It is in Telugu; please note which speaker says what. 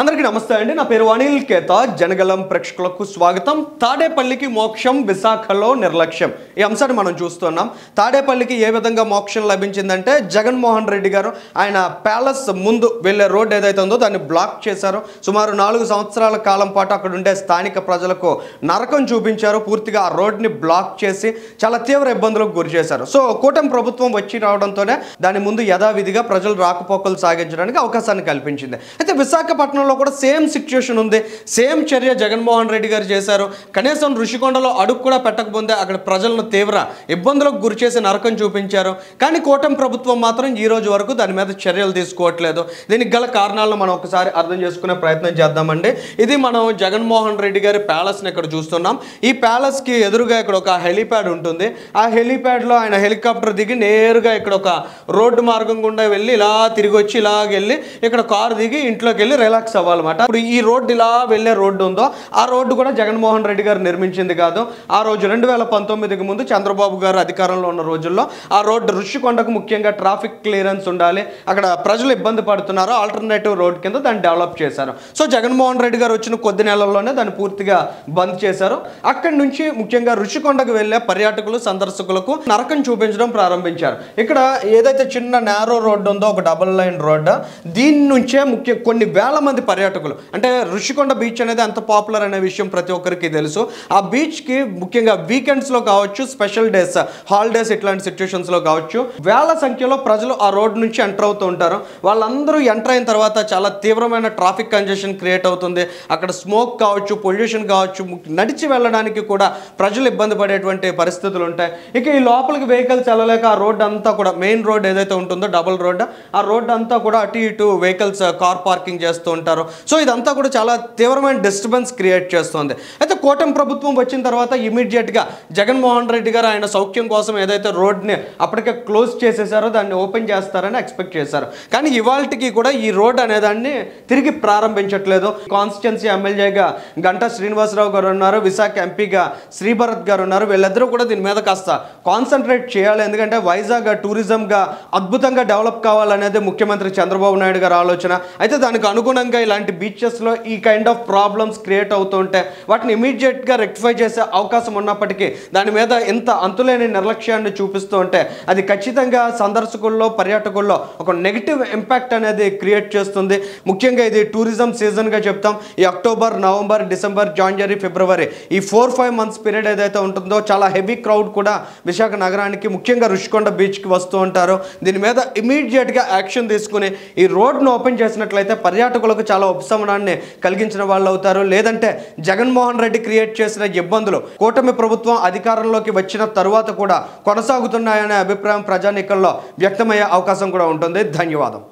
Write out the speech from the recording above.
Speaker 1: అందరికీ నమస్తే అండి. నా పేరు అనిల్ కేతా. జనగలం ప్రేక్షకులకు స్వాగతం. తాడేపల్లికి మోక్షం, విశాఖలో నిర్లక్ష్యం, ఈ అంశాన్ని మనం చూస్తున్నాం. తాడేపల్లికి ఏ విధంగా మోక్షం లభించిందంటే జగన్మోహన్ రెడ్డి గారు ఆయన ప్యాలెస్ ముందు వెళ్ళే రోడ్ ఏదైతే ఉందో దాన్ని బ్లాక్ చేశారు. సుమారు 4 సంవత్సరాల కాలం పాటు అక్కడ ఉండే స్థానిక ప్రజలకు నరకం చూపించారు. పూర్తిగా ఆ రోడ్ని బ్లాక్ చేసి చాలా తీవ్ర ఇబ్బందులకు గురి చేశారు. సో కూటమి ప్రభుత్వం వచ్చి రావడంతోనే దాని ముందు యథావిధిగా ప్రజలు రాకపోకలు సాగించడానికి అవకాశాన్ని కల్పించింది. అయితే విశాఖపట్నం కూడా సేమ్ సిచ్యుయేషన్ ఉంది. సేమ్ చర్య జగన్మోహన్ రెడ్డి గారు చేశారు. కనీసం ఋషికొండలో అడుగు కూడా పెట్టకముందే అక్కడ ప్రజలను తీవ్ర ఇబ్బందులకు గురి చేసి నరకం చూపించారు. కానీ కూటమి ప్రభుత్వం మాత్రం ఈ రోజు వరకు దాని మీద చర్యలు తీసుకోవట్లేదు. దీనికి గల కారణాలను మనం ఒకసారి అర్థం చేసుకునే ప్రయత్నం చేద్దామండి. ఇది మనం జగన్మోహన్ రెడ్డి గారి ప్యాలెస్ని ఇక్కడ చూస్తున్నాం. ఈ ప్యాలెస్కి ఎదురుగా ఇక్కడ ఒక హెలీప్యాడ్ ఉంటుంది. ఆ హెలీప్యాడ్లో ఆయన హెలికాప్టర్ దిగి నేరుగా ఇక్కడ ఒక రోడ్డు మార్గం గుండా వెళ్ళి ఇలా తిరిగి వచ్చి ఇలాగ వెళ్ళి ఇక్కడ కారు దిగి ఇంట్లోకి వెళ్ళి రిలాక్స్ అవ్వాలన్నమాట. ఇప్పుడు ఈ రోడ్డు ఇలా వెళ్ళే రోడ్డు ఉందో ఆ రోడ్డు కూడా జగన్మోహన్ రెడ్డి గారు నిర్మించింది కాదు. ఆ రోజు 2019కి ముందు చంద్రబాబు గారు అధికారంలో ఉన్న రోజుల్లో ఆ రోడ్డు ఋషికొండకు ముఖ్యంగా ట్రాఫిక్ క్లియరెన్స్ ఉండాలి, అక్కడ ప్రజలు ఇబ్బంది పడుతున్నారు, ఆల్టర్నేటివ్ రోడ్ కింద దాన్ని డెవలప్ చేశారు. సో జగన్మోహన్ రెడ్డి గారు వచ్చిన కొద్ది నెలల్లోనే దాన్ని పూర్తిగా బంద్ చేశారు. అక్కడి నుంచి ముఖ్యంగా ఋషికొండకు వెళ్ళే పర్యాటకులు సందర్శకులకు నరకం చూపించడం ప్రారంభించారు. ఇక్కడ ఏదైతే చిన్న నేరో రోడ్డు ఉందో ఒక డబుల్ లైన్ రోడ్డు, దీని నుంచే కొన్ని వేల మంది పర్యాటకులు, అంటే ఋషికొండ బీచ్ అనేది అంత పాపులర్ అనే విషయం ప్రతి ఒక్కరికి తెలుసు. ఆ బీచ్కి ముఖ్యంగా వీకెండ్స్లో కావచ్చు, స్పెషల్ డేస్, హాలిడేస్ ఇట్లాంటి సిచ్యువేషన్స్లో కావచ్చు, వేల సంఖ్యలో ప్రజలు ఆ రోడ్ నుంచి ఎంటర్ అవుతూ ఉంటారు. వాళ్ళందరూ ఎంటర్ అయిన తర్వాత చాలా తీవ్రమైన ట్రాఫిక్ కంజెషన్ క్రియేట్ అవుతుంది. అక్కడ స్మోక్ కావచ్చు, పొల్యూషన్ కావచ్చు, నడిచి వెళ్ళడానికి కూడా ప్రజలు ఇబ్బంది పడేటువంటి పరిస్థితులు ఉంటాయి. ఇక ఈ లోపలికి వెహికల్స్ వెళ్ళలేక ఆ రోడ్ అంతా కూడా, మెయిన్ రోడ్ ఏదైతే ఉంటుందో డబుల్ రోడ్, ఆ రోడ్ అంతా కూడా అటు ఇటు వెహికల్స్ కార్ పార్కింగ్ చేస్తూ ఉంటారు. సో ఇదంతా కూడా చాలా తీవ్రమైన డిస్టర్బెన్స్ క్రియేట్ చేస్తుంది. అయితే కూటమి ప్రభుత్వం వచ్చిన తర్వాత ఇమీడియట్గా జగన్మోహన్ రెడ్డి గారు ఆయన సౌఖ్యం కోసం ఏదైతే రోడ్ని అప్పటికే క్లోజ్ చేసేసారో దాన్ని ఓపెన్ చేస్తారని ఎక్స్పెక్ట్ చేశారు. కానీ ఇవాళకి కూడా ఈ రోడ్ అనేదాన్ని తిరిగి ప్రారంభించట్లేదు. కాన్స్టిట్యున్సీ ఎమ్మెల్యేగా గంటా శ్రీనివాసరావు గారు ఉన్నారు, విశాఖ ఎంపీగా శ్రీభరత్ గారు ఉన్నారు. వీళ్ళిద్దరూ కూడా దీని మీద కాస్త కాన్సన్ట్రేట్ చేయాలి. ఎందుకంటే వైజాగ్ టూరిజంగా అద్భుతంగా డెవలప్ కావాలనేది ముఖ్యమంత్రి చంద్రబాబు నాయుడు గారి ఆలోచన. అయితే దానికి అనుగుణంగా ఇలాంటి బీచెస్లో ఈ కైండ్ ఆఫ్ ప్రాబ్లమ్స్ క్రియేట్ అవుతూ ఉంటే వాటిని ఇమీడియట్గా రెక్టిఫై చేసే అవకాశం ఉన్నప్పటికీ దాని మీద ఎంత అంతులేని నిర్లక్ష్యాన్ని చూపిస్తూ ఉంటే అది ఖచ్చితంగా సందర్శకుల్లో, పర్యాటకుల్లో ఒక నెగిటివ్ ఇంపాక్ట్ అనేది క్రియేట్ చేస్తుంది. ముఖ్యంగా ఇది టూరిజం సీజన్గా చెప్తాం. ఈ అక్టోబర్, నవంబర్, డిసెంబర్, జనవరి, ఫిబ్రవరి ఈ 4-5 మంత్స్ పీరియడ్ ఏదైతే ఉంటుందో చాలా హెవీ క్రౌడ్ కూడా విశాఖ నగరానికి, ముఖ్యంగా ఋషికొండ బీచ్కి వస్తూ ఉంటారు. దీని మీద ఇమీడియట్గా యాక్షన్ తీసుకుని ఈ రోడ్ను ఓపెన్ చేసినట్లయితే పర్యాటకులకు చాలా ఉపశమనాన్ని కలిగించిన వాళ్ళు అవుతారు. లేదంటే జగన్మోహన్ రెడ్డి క్రియేట్ చేసిన ఇబ్బందులు కూటమి ప్రభుత్వం అధికారంలోకి వచ్చిన తరువాత కూడా కొనసాగుతున్నాయనే అభిప్రాయం ప్రజానీకంలో వ్యక్తమయ్యే అవకాశం కూడా ఉంటుంది. ధన్యవాదం.